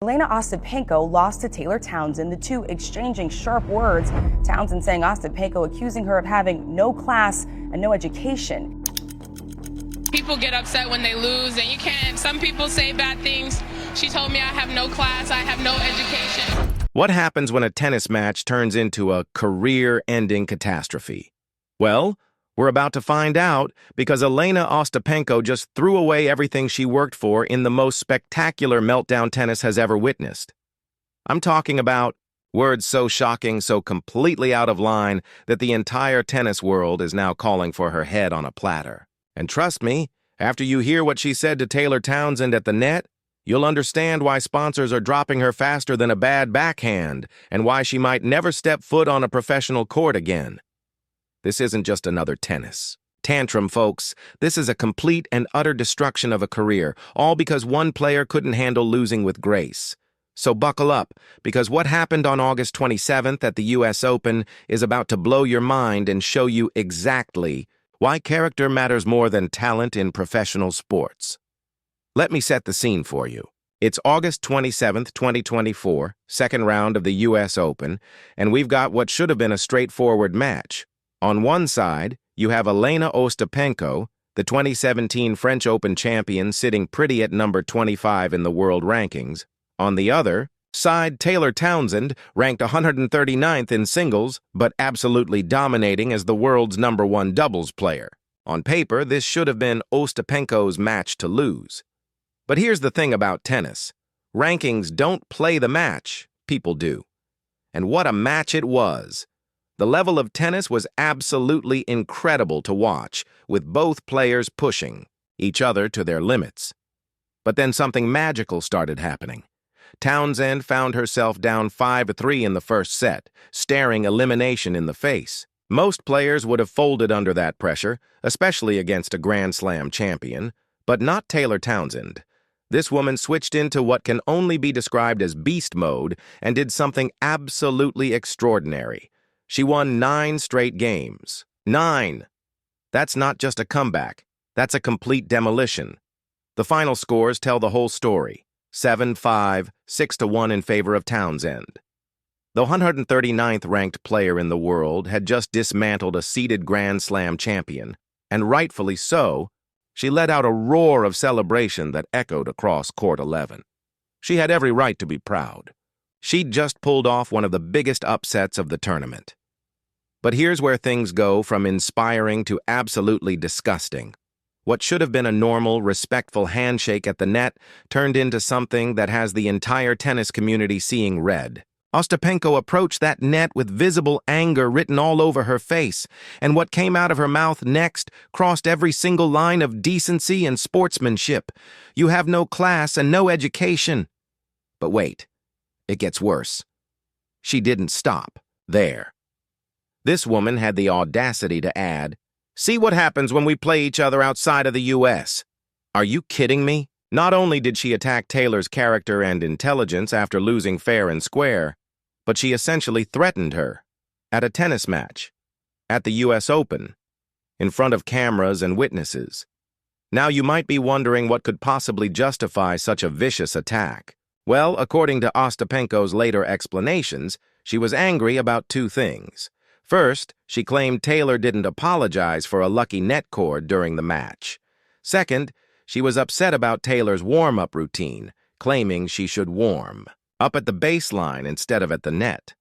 Elena Ostapenko lost to Taylor Townsend, the two exchanging sharp words. Townsend saying Ostapenko accusing her of having no class and no education. People get upset when they lose, and you can't. Some people say bad things. She told me I have no class, I have no education. What happens when a tennis match turns into a career-ending catastrophe? Well, we're about to find out because Elena Ostapenko just threw away everything she worked for in the most spectacular meltdown tennis has ever witnessed. I'm talking about words so shocking, so completely out of line that the entire tennis world is now calling for her head on a platter. And trust me, after you hear what she said to Taylor Townsend at the net, you'll understand why sponsors are dropping her faster than a bad backhand and why she might never step foot on a professional court again. This isn't just another tennis tantrum, folks. This is a complete and utter destruction of a career, all because one player couldn't handle losing with grace. So buckle up, because what happened on August 27th at the US Open is about to blow your mind and show you exactly why character matters more than talent in professional sports. Let me set the scene for you. It's August 27th, 2024, second round of the US Open, and we've got what should have been a straightforward match. On one side, you have Elena Ostapenko, the 2017 French Open champion, sitting pretty at number 25 in the world rankings. On the other side, Taylor Townsend, ranked 139th in singles, but absolutely dominating as the world's #1 doubles player. On paper, this should have been Ostapenko's match to lose. But here's the thing about tennis. Rankings don't play the match, people do. And what a match it was. The level of tennis was absolutely incredible to watch, with both players pushing each other to their limits. But then something magical started happening. Townsend found herself down 5-3 in the first set, staring elimination in the face. Most players would have folded under that pressure, especially against a Grand Slam champion, but not Taylor Townsend. This woman switched into what can only be described as beast mode and did something absolutely extraordinary. She won 9 straight games. 9! That's not just a comeback. That's a complete demolition. The final scores tell the whole story. 7-5, 6-1 in favor of Townsend. The 139th ranked player in the world had just dismantled a seeded Grand Slam champion, and rightfully so, she let out a roar of celebration that echoed across Court 11. She had every right to be proud. She'd just pulled off one of the biggest upsets of the tournament. But here's where things go from inspiring to absolutely disgusting. What should have been a normal, respectful handshake at the net turned into something that has the entire tennis community seeing red. Ostapenko approached that net with visible anger written all over her face, and what came out of her mouth next crossed every single line of decency and sportsmanship. You have no class and no education. But wait, it gets worse. She didn't stop there. This woman had the audacity to add, "See what happens when we play each other outside of the US." Are you kidding me? Not only did she attack Taylor's character and intelligence after losing fair and square, but she essentially threatened her at a tennis match, at the US Open, in front of cameras and witnesses. Now you might be wondering what could possibly justify such a vicious attack. Well, according to Ostapenko's later explanations, she was angry about 2 things. First, she claimed Taylor didn't apologize for a lucky net cord during the match. Second, she was upset about Taylor's warm-up routine, claiming she should warm up at the baseline instead of at the net.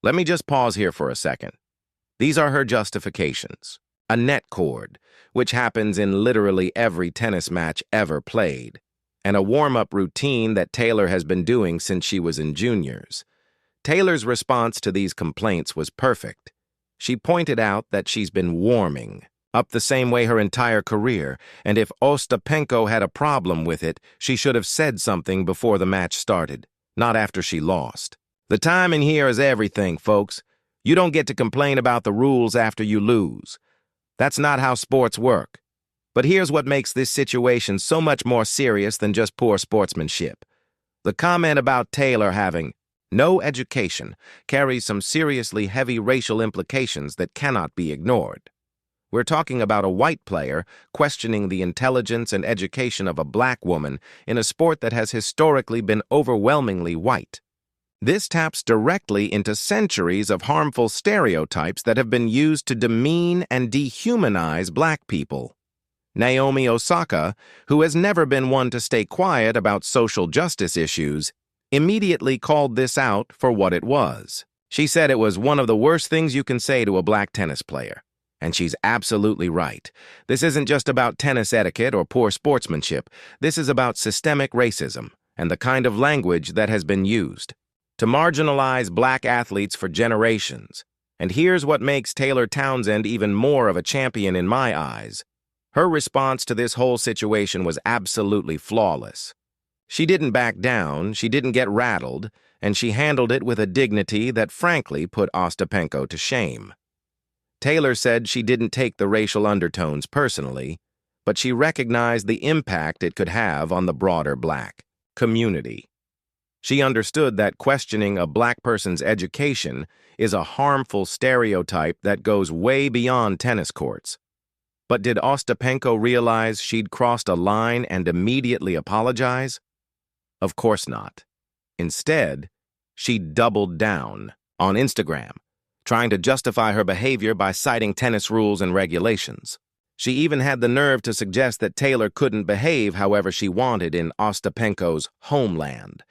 Let me just pause here for a second. These are her justifications. A net cord, which happens in literally every tennis match ever played, and a warm-up routine that Taylor has been doing since she was in juniors. Taylor's response to these complaints was perfect. She pointed out that she's been warming up the same way her entire career, and if Ostapenko had a problem with it, she should have said something before the match started, not after she lost. The timing here is everything, folks. You don't get to complain about the rules after you lose. That's not how sports work. But here's what makes this situation so much more serious than just poor sportsmanship. The comment about Taylor having no education carries some seriously heavy racial implications that cannot be ignored. We're talking about a white player questioning the intelligence and education of a black woman in a sport that has historically been overwhelmingly white. This taps directly into centuries of harmful stereotypes that have been used to demean and dehumanize black people. Naomi Osaka, who has never been one to stay quiet about social justice issues, immediately called this out for what it was. She said it was one of the worst things you can say to a black tennis player. And she's absolutely right. This isn't just about tennis etiquette or poor sportsmanship. This is about systemic racism and the kind of language that has been used to marginalize black athletes for generations. And here's what makes Taylor Townsend even more of a champion in my eyes. Her response to this whole situation was absolutely flawless. She didn't back down, she didn't get rattled, and she handled it with a dignity that frankly put Ostapenko to shame. Taylor said she didn't take the racial undertones personally, but she recognized the impact it could have on the broader black community. She understood that questioning a black person's education is a harmful stereotype that goes way beyond tennis courts. But did Ostapenko realize she'd crossed a line and immediately apologize? Of course not. Instead, she doubled down on Instagram, trying to justify her behavior by citing tennis rules and regulations. She even had the nerve to suggest that Taylor couldn't behave however she wanted in Ostapenko's homeland.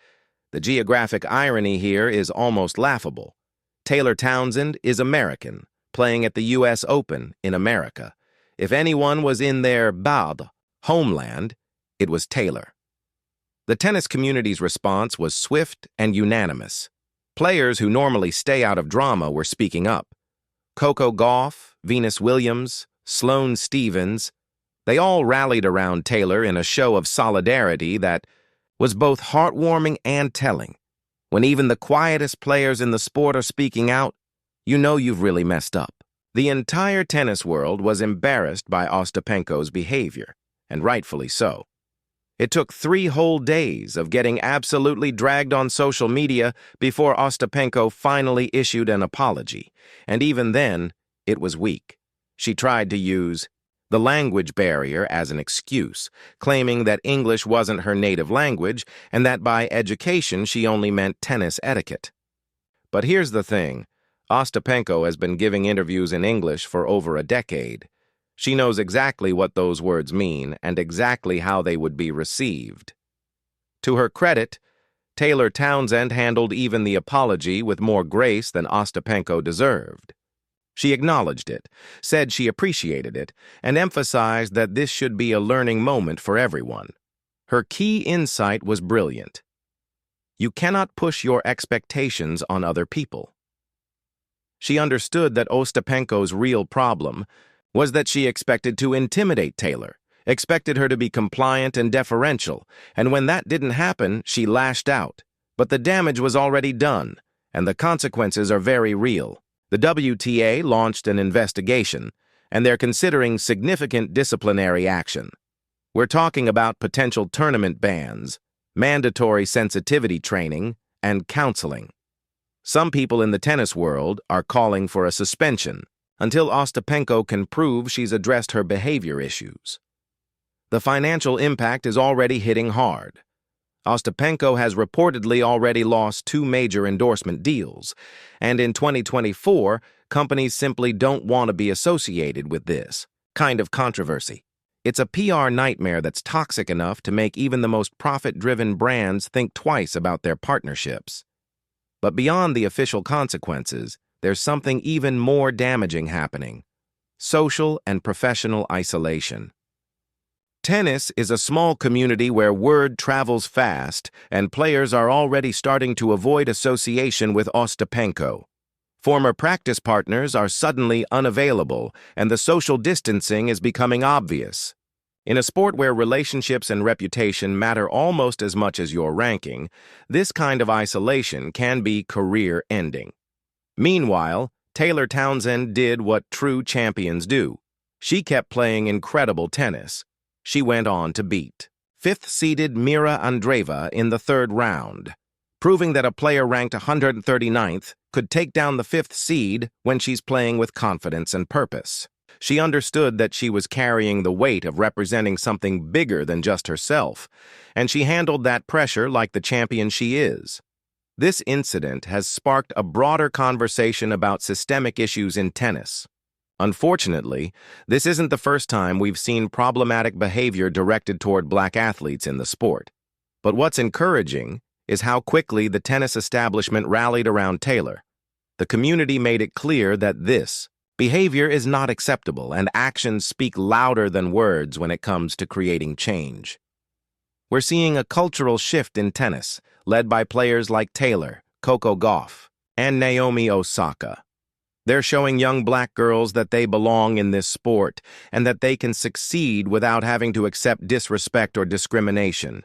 The geographic irony here is almost laughable. Taylor Townsend is American, playing at the U.S. Open in America. If anyone was in their bad homeland, it was Taylor. The tennis community's response was swift and unanimous. Players who normally stay out of drama were speaking up. Coco Gauff, Venus Williams, Sloane Stephens, they all rallied around Taylor in a show of solidarity that was both heartwarming and telling. When even the quietest players in the sport are speaking out, you know you've really messed up. The entire tennis world was embarrassed by Ostapenko's behavior, and rightfully so. It took 3 whole days of getting absolutely dragged on social media before Ostapenko finally issued an apology, and even then, it was weak. She tried to use the language barrier as an excuse, claiming that English wasn't her native language and that by education she only meant tennis etiquette. But here's the thing. Ostapenko has been giving interviews in English for over a decade. She knows exactly what those words mean and exactly how they would be received. To her credit, Taylor Townsend handled even the apology with more grace than Ostapenko deserved. She acknowledged it, said she appreciated it, and emphasized that this should be a learning moment for everyone. Her key insight was brilliant. You cannot push your expectations on other people. She understood that Ostapenko's real problem was that she expected to intimidate Taylor, expected her to be compliant and deferential, and when that didn't happen, she lashed out. But the damage was already done, and the consequences are very real. The WTA launched an investigation, and they're considering significant disciplinary action. We're talking about potential tournament bans, mandatory sensitivity training, and counseling. Some people in the tennis world are calling for a suspension until Ostapenko can prove she's addressed her behavior issues. The financial impact is already hitting hard. Ostapenko has reportedly already lost 2 major endorsement deals, and in 2024, companies simply don't want to be associated with this kind of controversy. It's a PR nightmare that's toxic enough to make even the most profit-driven brands think twice about their partnerships. But beyond the official consequences, there's something even more damaging happening: social and professional isolation. Tennis is a small community where word travels fast, and players are already starting to avoid association with Ostapenko. Former practice partners are suddenly unavailable, and the social distancing is becoming obvious. In a sport where relationships and reputation matter almost as much as your ranking, this kind of isolation can be career-ending. Meanwhile, Taylor Townsend did what true champions do. She kept playing incredible tennis. She went on to beat 5th-seeded Mira Andreeva in the 3rd round, proving that a player ranked 139th could take down the 5th seed when she's playing with confidence and purpose. She understood that she was carrying the weight of representing something bigger than just herself, and she handled that pressure like the champion she is. This incident has sparked a broader conversation about systemic issues in tennis. Unfortunately, this isn't the first time we've seen problematic behavior directed toward black athletes in the sport. But what's encouraging is how quickly the tennis establishment rallied around Taylor. The community made it clear that this behavior is not acceptable, and actions speak louder than words when it comes to creating change. We're seeing a cultural shift in tennis, led by players like Taylor, Coco Gauff, and Naomi Osaka. They're showing young black girls that they belong in this sport and that they can succeed without having to accept disrespect or discrimination.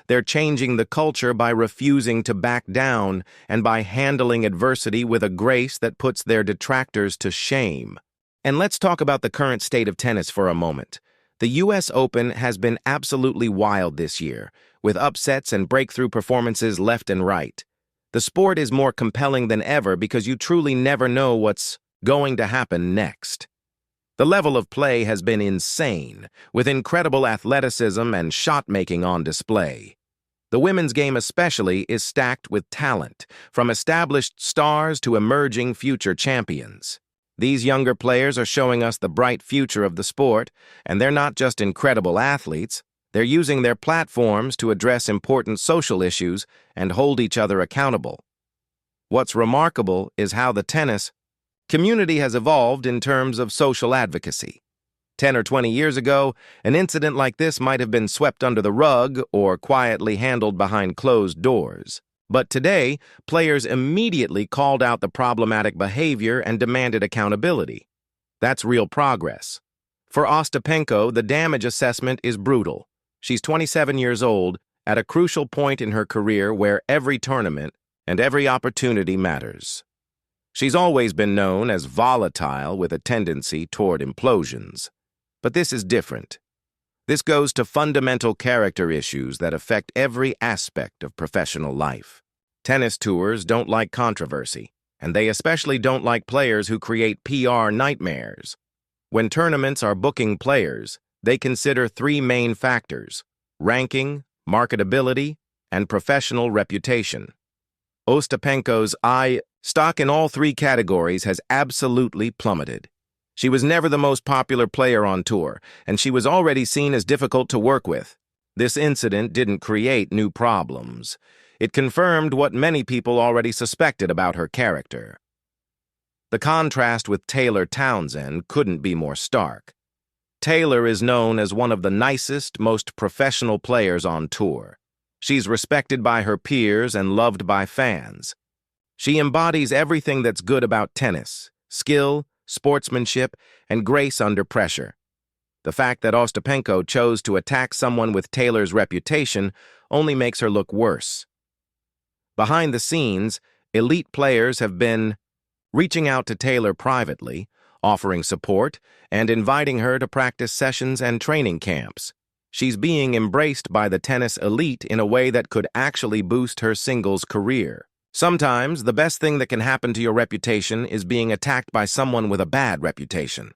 They're changing the culture by refusing to back down and by handling adversity with a grace that puts their detractors to shame. And let's talk about the current state of tennis for a moment. The U.S. Open has been absolutely wild this year, with upsets and breakthrough performances left and right. The sport is more compelling than ever because you truly never know what's going to happen next. The level of play has been insane, with incredible athleticism and shot-making on display. The women's game especially is stacked with talent, from established stars to emerging future champions. These younger players are showing us the bright future of the sport, and they're not just incredible athletes. They're using their platforms to address important social issues and hold each other accountable. What's remarkable is how the tennis community has evolved in terms of social advocacy. 10 or 20 years ago, an incident like this might have been swept under the rug or quietly handled behind closed doors. But today, players immediately called out the problematic behavior and demanded accountability. That's real progress. For Ostapenko, the damage assessment is brutal. She's 27 years old, at a crucial point in her career where every tournament and every opportunity matters. She's always been known as volatile with a tendency toward implosions. But this is different. This goes to fundamental character issues that affect every aspect of professional life. Tennis tours don't like controversy, and they especially don't like players who create PR nightmares. When tournaments are booking players, they consider three main factors: ranking, marketability, and professional reputation. Ostapenko's stock in all three categories has absolutely plummeted. She was never the most popular player on tour, and she was already seen as difficult to work with. This incident didn't create new problems. It confirmed what many people already suspected about her character. The contrast with Taylor Townsend couldn't be more stark. Taylor is known as one of the nicest, most professional players on tour. She's respected by her peers and loved by fans. She embodies everything that's good about tennis: skill, sportsmanship, and grace under pressure. The fact that Ostapenko chose to attack someone with Taylor's reputation only makes her look worse. Behind the scenes, elite players have been reaching out to Taylor privately, offering support, and inviting her to practice sessions and training camps. She's being embraced by the tennis elite in a way that could actually boost her singles career. Sometimes, the best thing that can happen to your reputation is being attacked by someone with a bad reputation.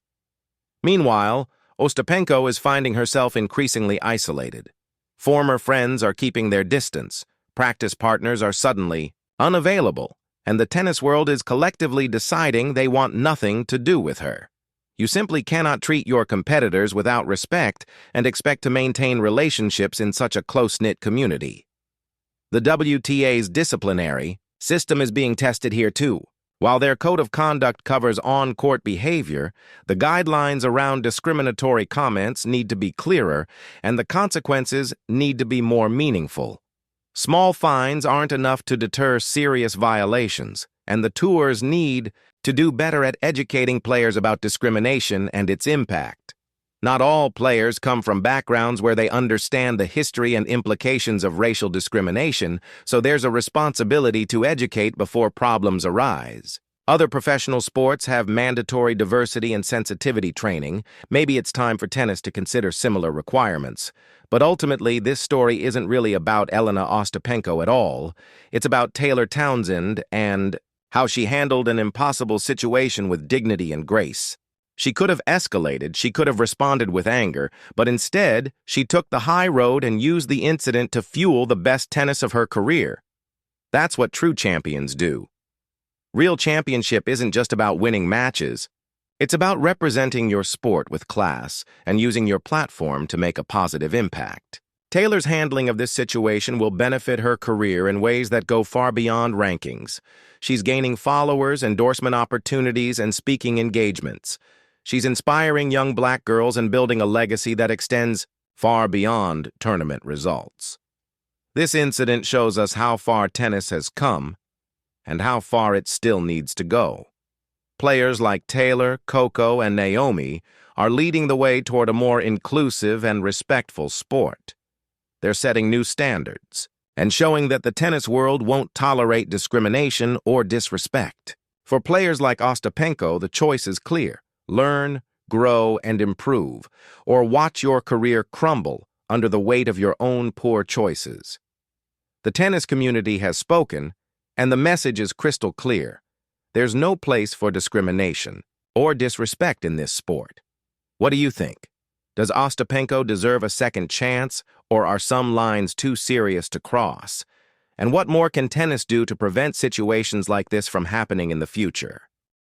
Meanwhile, Ostapenko is finding herself increasingly isolated. Former friends are keeping their distance, practice partners are suddenly unavailable, and the tennis world is collectively deciding they want nothing to do with her. You simply cannot treat your competitors without respect and expect to maintain relationships in such a close-knit community. The WTA's disciplinary system is being tested here too. While their code of conduct covers on-court behavior, the guidelines around discriminatory comments need to be clearer, and the consequences need to be more meaningful. Small fines aren't enough to deter serious violations, and the tours need to do better at educating players about discrimination and its impact. Not all players come from backgrounds where they understand the history and implications of racial discrimination, so there's a responsibility to educate before problems arise. Other professional sports have mandatory diversity and sensitivity training. Maybe it's time for tennis to consider similar requirements. But ultimately, this story isn't really about Elena Ostapenko at all. It's about Taylor Townsend and how she handled an impossible situation with dignity and grace. She could have escalated, she could have responded with anger, but instead, she took the high road and used the incident to fuel the best tennis of her career. That's what true champions do. Real championship isn't just about winning matches. It's about representing your sport with class and using your platform to make a positive impact. Taylor's handling of this situation will benefit her career in ways that go far beyond rankings. She's gaining followers, endorsement opportunities, and speaking engagements. She's inspiring young Black girls and building a legacy that extends far beyond tournament results. This incident shows us how far tennis has come and how far it still needs to go. Players like Taylor, Coco, and Naomi are leading the way toward a more inclusive and respectful sport. They're setting new standards and showing that the tennis world won't tolerate discrimination or disrespect. For players like Ostapenko, the choice is clear. Learn, grow, and improve, or watch your career crumble under the weight of your own poor choices. The tennis community has spoken, and the message is crystal clear. There's no place for discrimination or disrespect in this sport. What do you think? Does Ostapenko deserve a second chance, or are some lines too serious to cross? And what more can tennis do to prevent situations like this from happening in the future?